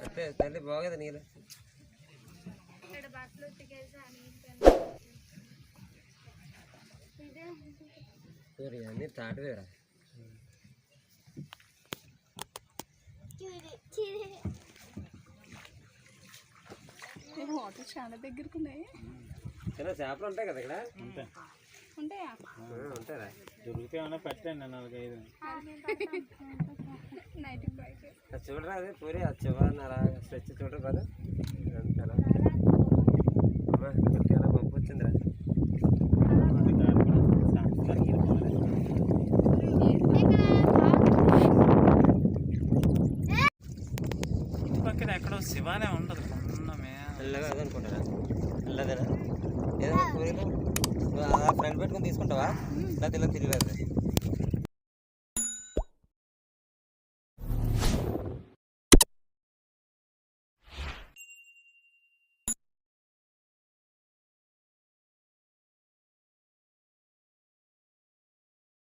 అంటే తల్లి బాగోదు నీళ్ళు అన్నీ తాటివేరా వాటర్ చాలా దగ్గరకు ఉన్నాయి. చేపలు ఉంటాయి కదా ఇక్కడ ఉంటాయా? ఉంటారా? దొరికితే ఏమన్నా పెట్టండి 4-5 చూడరా అదే పూరి అది చివరన్నారా స్ట్రెచ్ చూడరు కదా అంతేనా అమ్మా పంపు వచ్చిందిరా పక్కన ఎక్కడో శివానే ఉండదు ఇల్లగా అదనుకుంటారా ఇల్లదేనా ఏదైనా పూరీలో ఫ్రెండ్ పెట్టుకుని తీసుకుంటావా ఇలా తిరిగి